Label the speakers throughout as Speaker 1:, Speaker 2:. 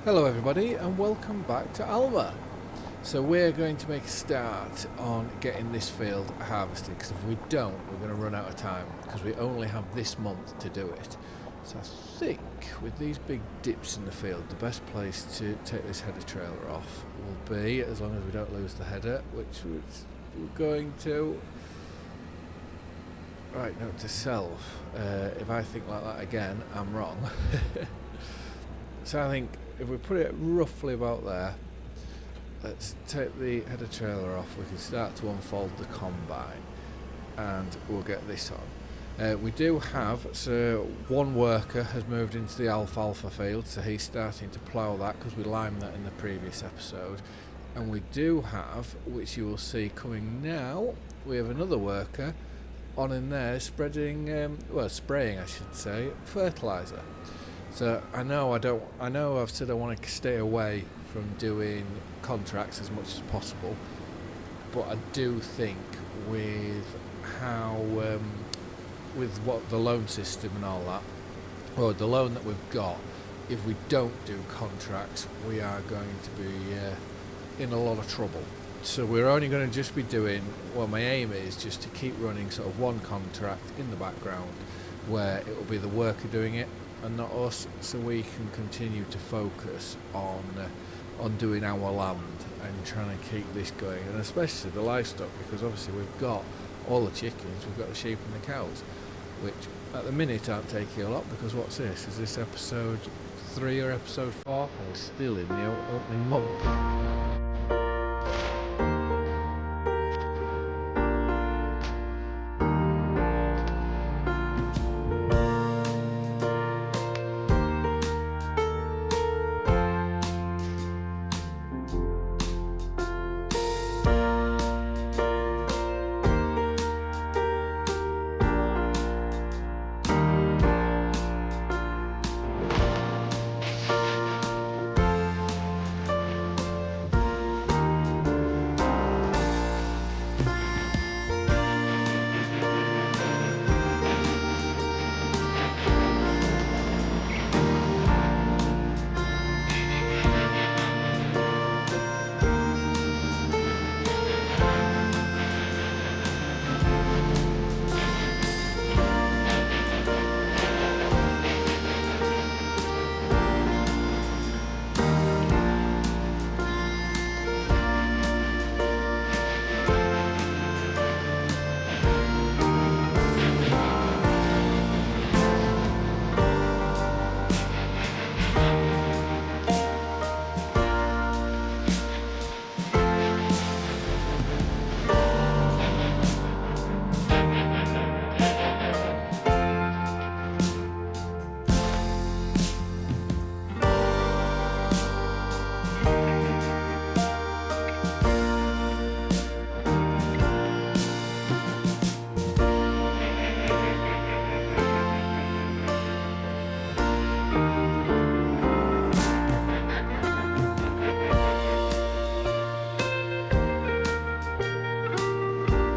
Speaker 1: Hello everybody and welcome back to Alma. So we're going to make a start on getting this field harvested, because if we don't we're going to run out of time, because we only have this month to do it. So I think with these big dips in the field, the best place to take this header trailer off will be, as long as we don't lose the header, which we're going to. Right, note to self, if I think like that again, I'm wrong. So I think if we put it roughly about there, let's take the header trailer off, we can start to unfold the combine and we'll get this on. We do have, so one worker has moved into the alfalfa field, so he's starting to plough that because we limed that in the previous episode. And we do have, which you will see coming now, we have another worker on in there spreading, spraying I should say, fertiliser. So I know I've said I want to stay away from doing contracts as much as possible, but I do think with how, with what the loan system and all that, or the loan that we've got, if we don't do contracts, we are going to be in a lot of trouble. So we're only going to just be doing, well, my aim is just to keep running sort of one contract in the background where it will be the worker doing it and not us, so we can continue to focus on doing our land and trying to keep this going, and especially the livestock, because obviously we've got all the chickens, we've got the sheep and the cows, which at the minute aren't taking a lot, because what's this? Is this episode 3 or episode 4? And we're still in the opening month.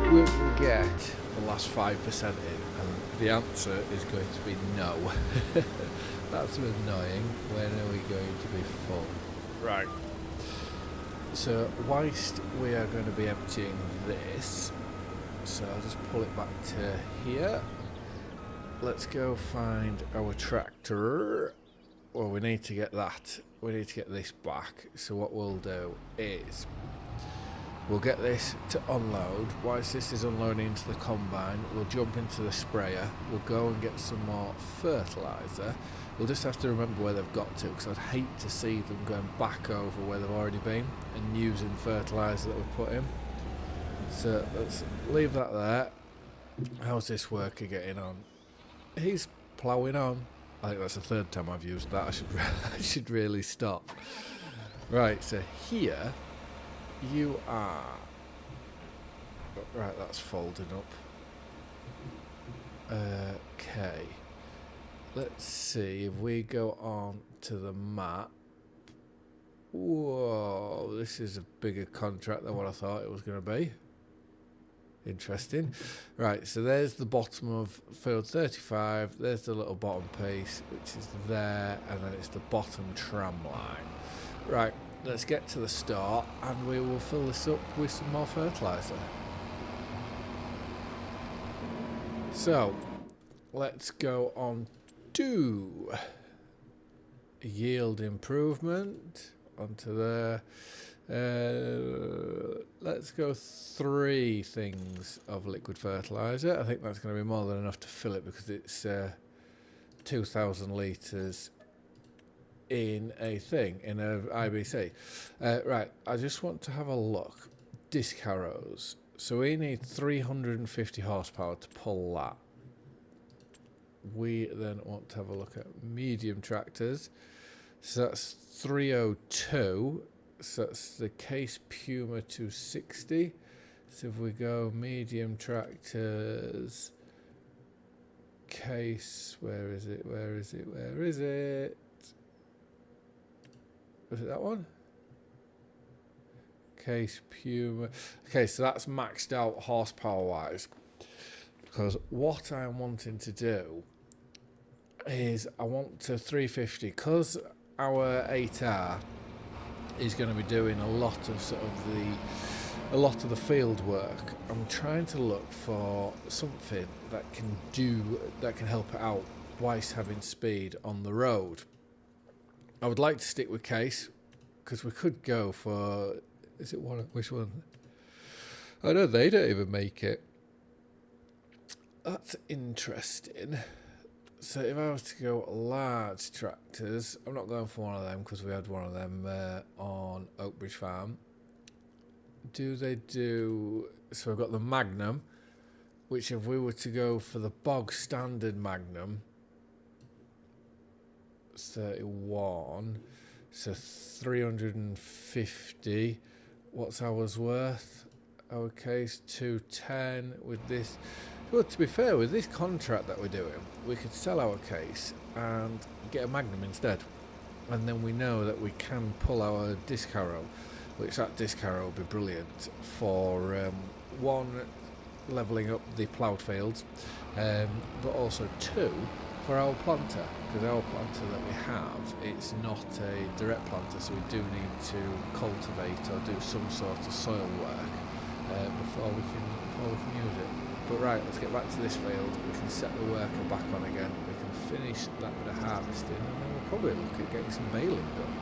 Speaker 1: Will we get the last 5% in? And the answer is going to be no. That's annoying. When are we going to be full? Right. So whilst we are going to be emptying this, so I'll just pull it back to here. Let's go find our tractor. Well, we need to get that. We need to get this back. So what we'll do is we'll get this to unload. Whilst this is unloading into the combine, we'll jump into the sprayer. We'll go and get some more fertiliser. We'll just have to remember where they've got to, because I'd hate to see them going back over where they've already been and using fertiliser that we've put in. So let's leave that there. How's this worker getting on? He's ploughing on. I think that's the third time I've used that. I should really stop. Right, so here you are. Right, that's folded up. Okay. Let's see if we go on to the map. Whoa, this is a bigger contract than what I thought it was going to be. Interesting. Right, so there's the bottom of field 35. There's the little bottom piece, which is there, and then it's the bottom tram line. Right, let's get to the start, and we will fill this up with some more fertiliser. So, let's go on to yield improvement, onto there. Let's go 3 things of liquid fertiliser. I think that's going to be more than enough to fill it because it's 2,000 litres in a thing, in a IBC. Right, I just want to have a look. Disc harrows. So we need 350 horsepower to pull that. We then want to have a look at medium tractors. So that's 302. So that's the Case Puma 260. So if we go medium tractors, Case, where is it? Was it that one? Case Puma. Okay, so that's maxed out horsepower wise. Because what I'm wanting to do is I want to 350, because our 8R is going to be doing a lot of the field work. I'm trying to look for something that can help it out whilst having speed on the road. I would like to stick with Case because we could go for, is it one? Which one? I know they don't even make it. That's interesting. So if I was to go large tractors, I'm not going for one of them because we had one of them on Oakbridge Farm. So we've got the Magnum, which if we were to go for the bog standard Magnum, 31, so 350. What's ours worth? Our Case 210 with this. Well, to be fair, with this contract that we're doing, we could sell our Case and get a Magnum instead. And then we know that we can pull our disc harrow, which that disc harrow will be brilliant for, one, levelling up the ploughed fields, but also 2, for our planter. Because our planter that we have, it's not a direct planter, so we do need to cultivate or do some sort of soil work before we can use it. But right, let's get back to this field. We can set the worker back on again. We can finish that bit of harvesting, and then we'll probably look at getting some baling done.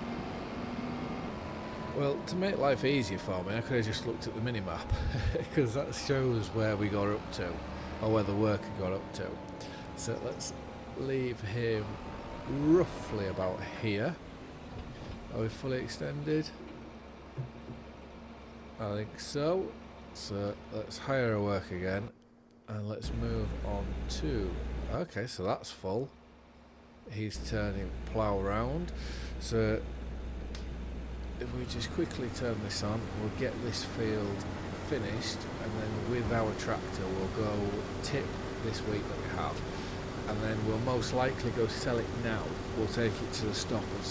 Speaker 1: Well, to make life easier for me, I could have just looked at the mini-map, because that shows where we got up to, or where the worker got up to. So let's leave him roughly about here. Are we fully extended? I think so. So let's hire a work again. And let's move on to, okay, so that's full. He's turning plough round. So if we just quickly turn this on, we'll get this field finished, and then with our tractor we'll go tip this wheat that we have, and then we'll most likely go sell it now. We'll take it to the stop and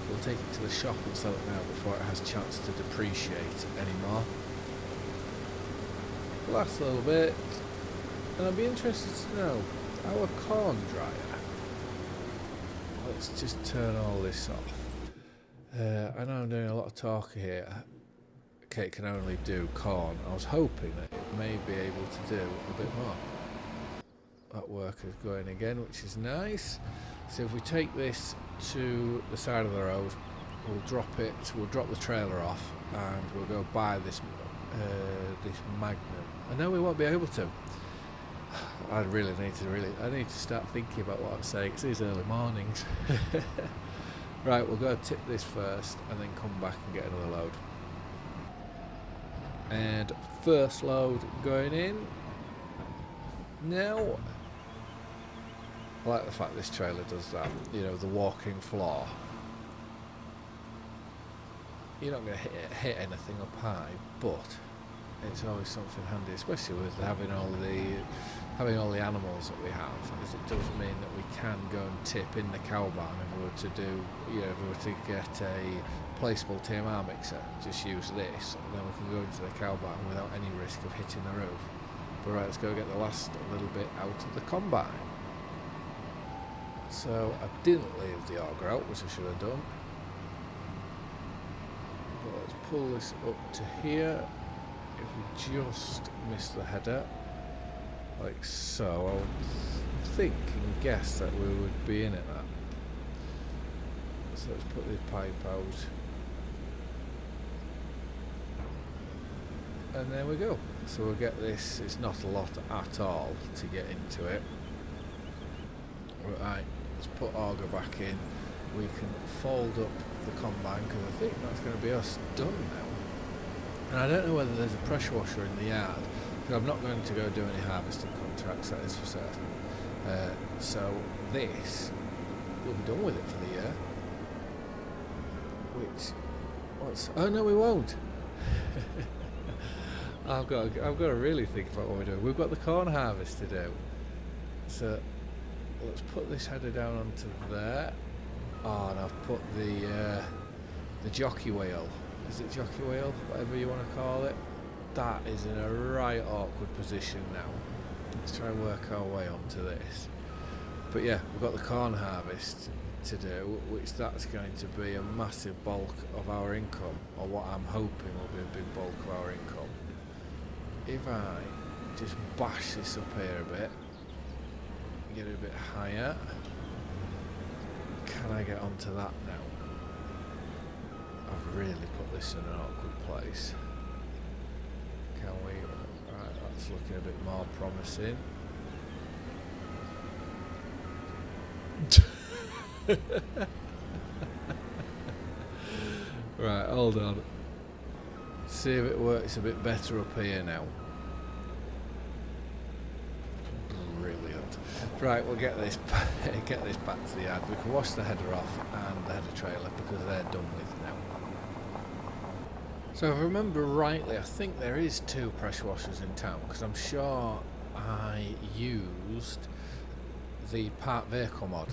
Speaker 1: We'll take it to the shop and sell it now before it has a chance to depreciate anymore. Last little bit, and I'd be interested to know our corn dryer. Let's just turn all this off. I know I'm doing a lot of talk here. Okay, it can only do corn. I was hoping that it may be able to do a bit more. That worker's going again, which is nice. So if we take this to the side of the road, we'll drop the trailer off, and we'll go buy this Magnum. I know we won't be able to. I need to start thinking about what I'm saying. It's these early mornings. Right, we'll go tip this first and then come back and get another load. And first load going in. Now, I like the fact this trailer does that, the walking floor. You're not going to hit anything up high, but it's always something handy, especially with having all the animals that we have, because it does mean that we can go and tip in the cow barn if we were to do, if we were to get a placeable TMR mixer, just use this, and then we can go into the cow barn without any risk of hitting the roof. But right, let's go get the last little bit out of the combine. So I didn't leave the auger out, which I should have done. But let's pull this up to here. If we just miss the header, like so, I would think and guess that we would be in it that. So let's put this pipe out. And there we go. So we'll get this, it's not a lot at all to get into it. Right, let's put auger back in. We can fold up the combine because I think that's going to be us done now. And I don't know whether there's a pressure washer in the yard, because I'm not going to go do any harvesting contracts, that is for certain. So this, we'll be done with it for the year. Oh no, we won't. I've got to really think about what we're doing. We've got the corn harvest to do. So let's put this header down onto there. Oh, and I've put the jockey wheel. Is it jockey wheel? Whatever you want to call it. That is in a right awkward position now. Let's try and work our way onto this. But yeah, we've got the corn harvest to do, which that's going to be a massive bulk of our income, or what I'm hoping will be a big bulk of our income. If I just bash this up here a bit, get it a bit higher, can I get onto that now? I've really put this in an awkward place. Can we? Right, that's looking a bit more promising. Right, hold on. See if it works a bit better up here now. Brilliant. Right, we'll get this back to the yard. We can wash the header off and the header trailer because they're done with now. So if I remember rightly, I think there is 2 pressure washers in town, because I'm sure I used the park vehicle mod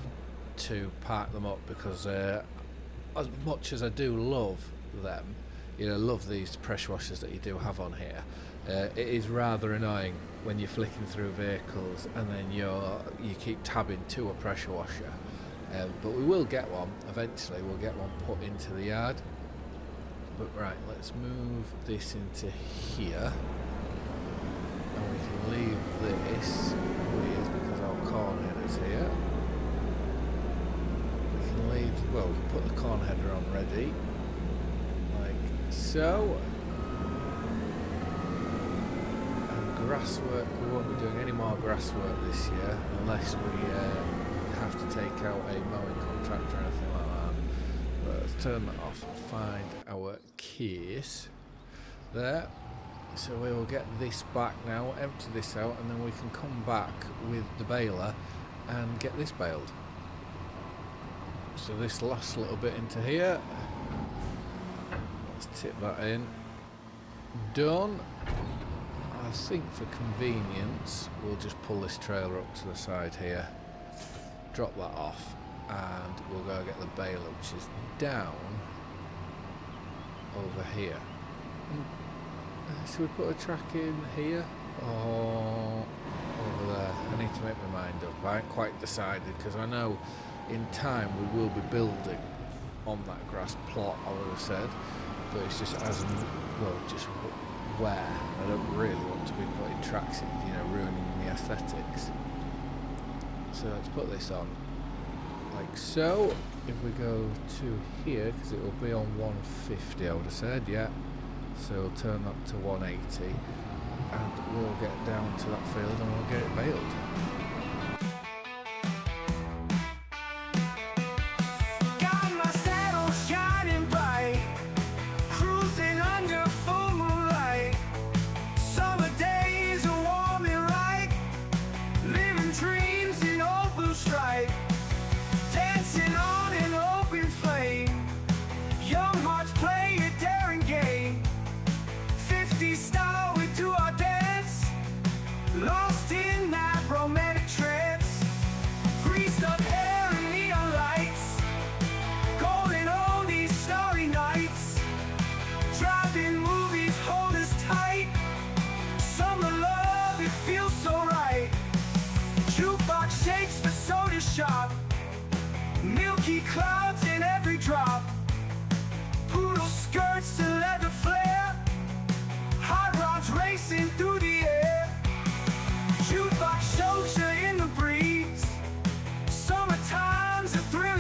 Speaker 1: to park them up, because as much as I do love them, love these pressure washers that you do have on here, it is rather annoying when you're flicking through vehicles and then you keep tabbing to a pressure washer. But we will get one eventually. We'll get one put into the yard. But right, let's move this into here, and we can leave this because our corn header's here. We can leave, well, we can put the corn header on ready, like so. And grass work, we won't be doing any more grass work this year unless we have to take out a mowing contract or anything like that. But let's turn that off and find our case there. So we will get this back now, empty this out, and then we can come back with the baler and get this baled. So this last little bit into here, let's tip that in. Done. I think for convenience we'll just pull this trailer up to the side here, drop that off, and we'll go get the baler, which is down over here. Should we put a track in here or over there? I need to make my mind up. I ain't quite decided, because I know in time we will be building on that grass plot, I would have said, but it's just just where. I don't really want to be putting tracks in, ruining the aesthetics. So let's put this on like so. If we go to here, because it will be on 150, I would have said, yeah. So we'll turn that to 180, and we'll get down to that field and we'll get it baled.
Speaker 2: Young hearts play a daring game. 50 star.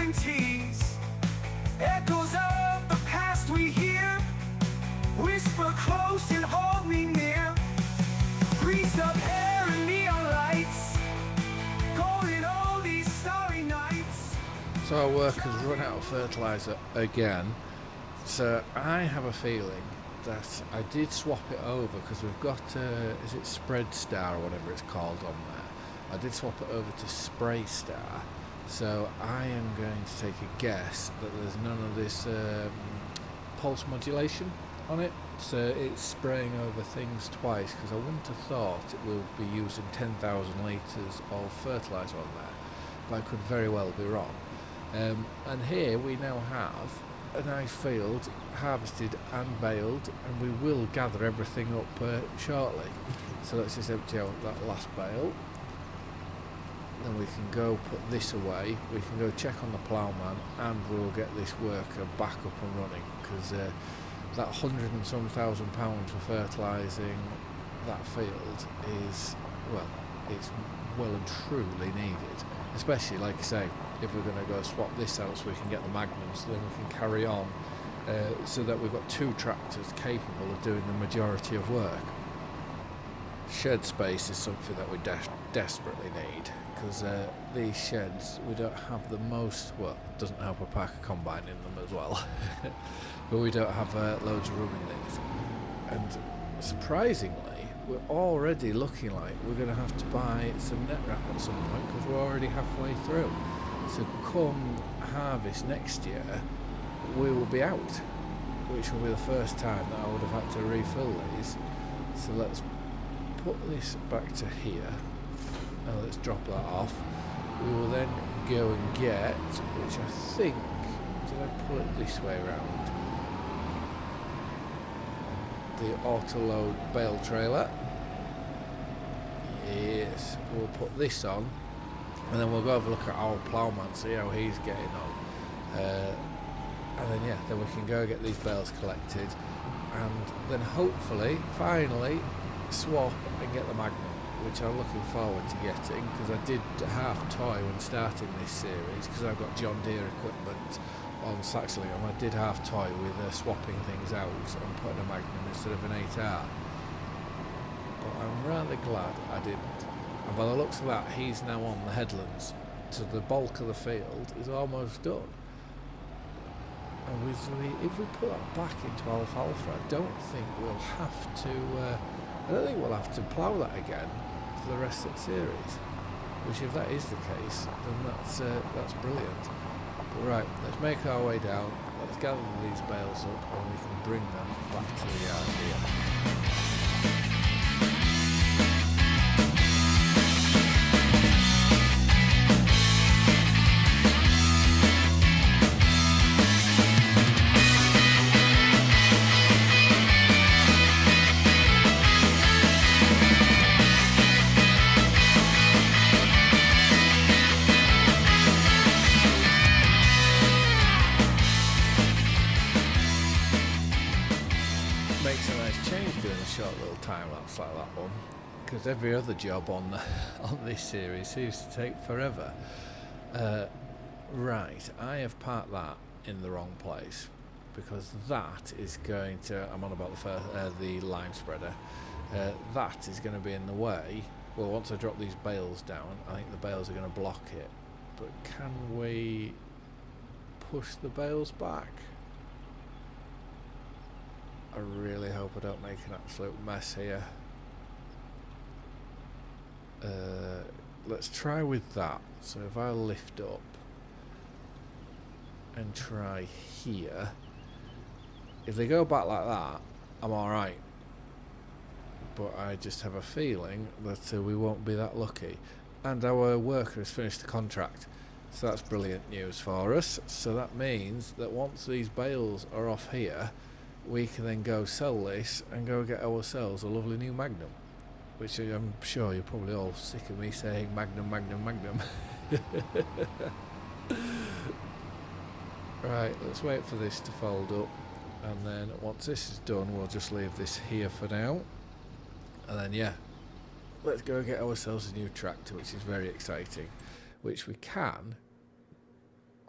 Speaker 2: 90s. Echoes of the past we hear, whisper close and hold me near. Greased up hair and neon lights, calling all these starry nights.
Speaker 1: So our workers run out of fertiliser again. So I have a feeling that I did swap it over because we've got, is it Spread Star or whatever it's called on there. I did swap it over to Spray Star. So I am going to take a guess that there's none of this pulse modulation on it. So it's spraying over things twice, because I wouldn't have thought it will be using 10,000 litres of fertiliser on there. But I could very well be wrong. And here we now have a nice field harvested and baled, and we will gather everything up shortly. So let's just empty out that last bale. Then we can go put this away, we can go check on the ploughman, and we'll get this worker back up and running, because that £100 and some thousand for fertilising that field is, well, it's well and truly needed. Especially, like I say, if we're going to go swap this out so we can get the Magnums, so then we can carry on, so that we've got 2 tractors capable of doing the majority of work. Shed space is something that we desperately need, because these sheds, we don't have the most, well, it doesn't help a Parker combine in them as well, but we don't have loads of room in these. And surprisingly, we're already looking like we're going to have to buy some net wrap at some point, because we're already halfway through. So come harvest next year, we will be out, which will be the first time that I would have had to refill these. So let's put this back to here, and let's drop that off. We will then go and get, which I think, did I pull it this way around? The auto-load bale trailer. Yes, we'll put this on, and then we'll go have a look at our ploughman, see how he's getting on. And then yeah, then we can go get these bales collected, and then hopefully, finally, swap and get the Magnum, which I'm looking forward to getting, because I did half toy when starting this series, because I've got John Deere equipment on Saxonham. I did half toy with swapping things out and putting a Magnum instead of an 8R. But I'm rather glad I didn't. And by the looks of that, he's now on the headlands, so the bulk of the field is almost done. And if we put that back into alfalfa, I don't think we'll have to. I don't think we'll have to plough that again for the rest of the series. Which, if that is the case, then that's brilliant. But right, let's make our way down. Let's gather these bales up, and we can bring them back to the yard here. Makes a nice change doing a short little time lapse like that one, because every other job on this series seems to take forever. Right, I have parked that in the wrong place, because that is going to, I'm on about the lime spreader, that is going to be in the way. Well, once I drop these bales down, I think the bales are going to block it. But can we push the bales back? I really hope I don't make an absolute mess here. Let's try with that. So if I lift up and try here, if they go back like that, I'm alright. But I just have a feeling that we won't be that lucky. And our worker has finished the contract. So that's brilliant news for us. So that means that once these bales are off here, we can then go sell this and go get ourselves a lovely new Magnum, which I'm sure you're probably all sick of me saying Magnum, Magnum, Magnum. Right, let's wait for this to fold up, and then once this is done, we'll just leave this here for now. And then yeah, let's go get ourselves a new tractor, which is very exciting, which we can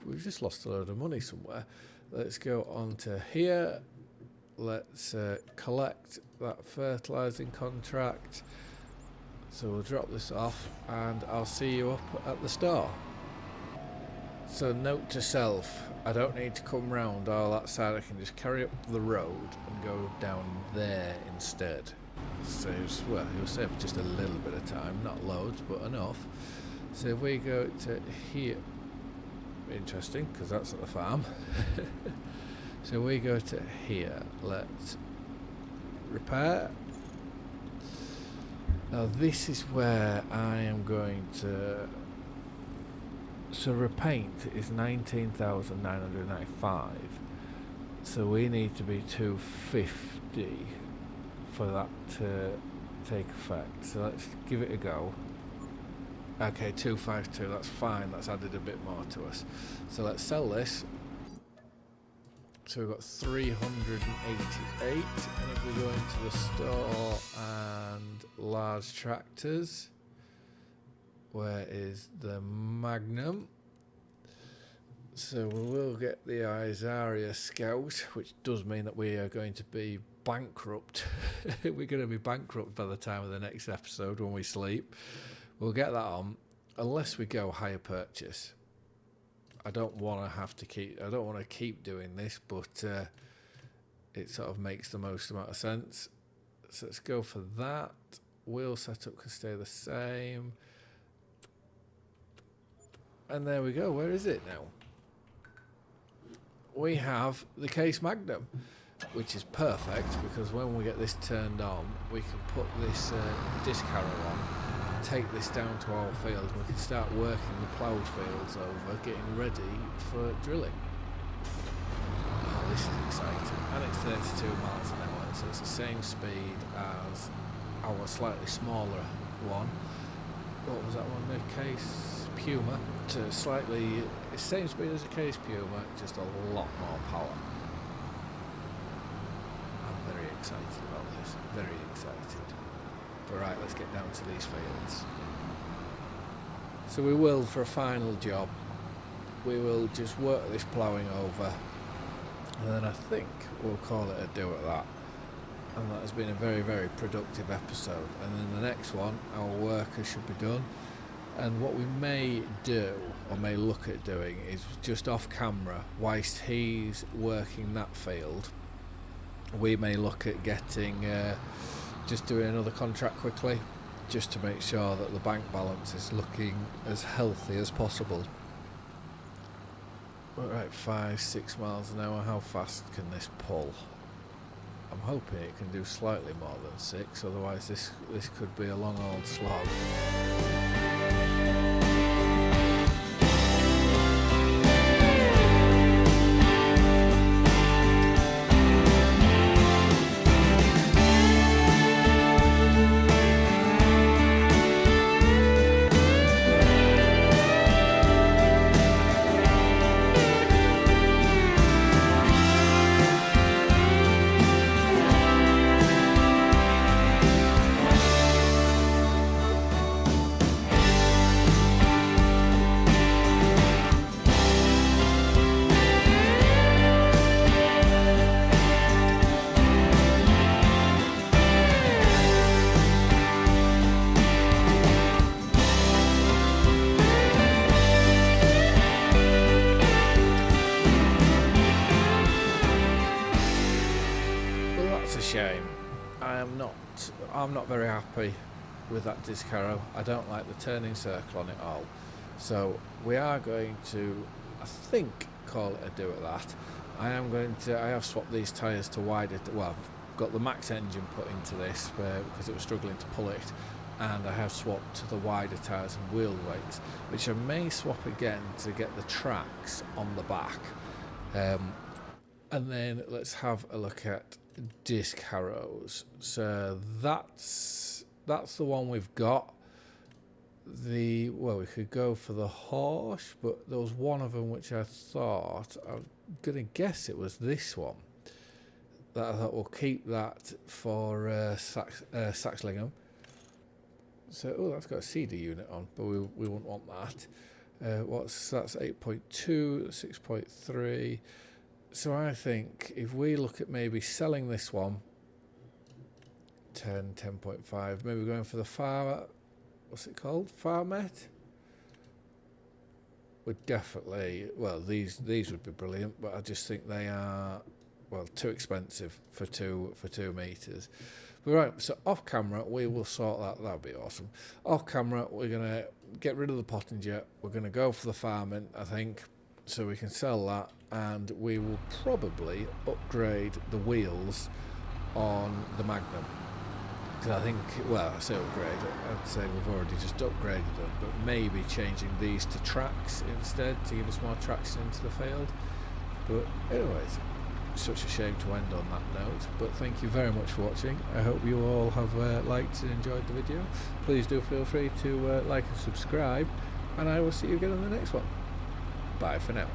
Speaker 1: we've just lost a load of money somewhere. Let's go on to here. Let's collect that fertilising contract. So we'll drop this off and I'll see you up at the store. So note to self, I don't need to come round all that side, I can just carry up the road and go down there instead. Saves, well, you'll save just a little bit of time, not loads, but enough. So if we go to here, interesting, because that's at the farm. So we go to here, let's repair. Now this is where I am going to, so repaint is 19,995, so we need to be 250 for that to take effect, so let's give it a go. Okay, 252, that's fine, that's added a bit more to us. So let's sell this. So we've got 388, and if we go into the store and large tractors, where is the Magnum? So we will get the Isaria Scout, which does mean that we are going to be bankrupt. We're going to be bankrupt by the time of the next episode when we sleep. We'll get that on, unless we go hire purchase. I don't want to keep doing this, but it sort of makes the most amount of sense. So let's go for that. Wheel setup can stay the same. And there we go. Where is it now? We have the Case Magnum, which is perfect because when we get this turned on, we can put this disc harrow on, take this down to our field, we can start working the ploughed fields over, getting ready for drilling. Oh, this is exciting. And it's 32 miles an hour, so it's the same speed as our slightly smaller one. What was that one? The Case Puma. To slightly, it's the same speed as a Case Puma, just a lot more power. I'm very excited about this. Very excited. But right, let's get down to these fields. So we will, for a final job, we will just work this ploughing over, and then I think we'll call it a do at that. And that has been a very, very productive episode. And then the next one, our worker should be done. And what we may do, or may look at doing, is just off camera, whilst he's working that field, we may look at getting, just doing another contract quickly, just to make sure that the bank balance is looking as healthy as possible. Right, 5-6 miles an hour, how fast can this pull? I'm hoping it can do slightly more than 6, otherwise this could be a long old slog. Shame. I'm not very happy with that disc harrow. I don't like the turning circle on it all. So we are going to, I think, call it a do at that. I have swapped these tyres to wider, well, I've got the max engine put into this because it was struggling to pull it, and I have swapped to the wider tyres and wheel weights, which I may swap again to get the tracks on the back. And then let's have a look at disc harrows. So that's the one we've got. We could go for the horse, but there was one of them which I thought, I'm gonna guess it was this one, that I thought we'll keep that for Saxlingham. So that's got a cedar unit on, but we wouldn't want that. That's 8.2, 6.3. So I think if we look at maybe selling this one, 10, 10.5, maybe going for the what's it called? Farmet? Would definitely, well, these would be brilliant, but I just think they are, well, too expensive for 2 meters. But right, so off camera we will sort that. That'd be awesome. Off camera we're gonna get rid of the Pottinger. We're gonna go for the Farming, I think, so we can sell that, and we will probably upgrade the wheels on the Magnum. Because I think, well, I say upgrade, I'd say we've already just upgraded them, but maybe changing these to tracks instead to give us more traction into the field. But anyways, such a shame to end on that note, but thank you very much for watching. I hope you all have liked and enjoyed the video. Please do feel free to like and subscribe, and I will see you again on the next one. Bye for now.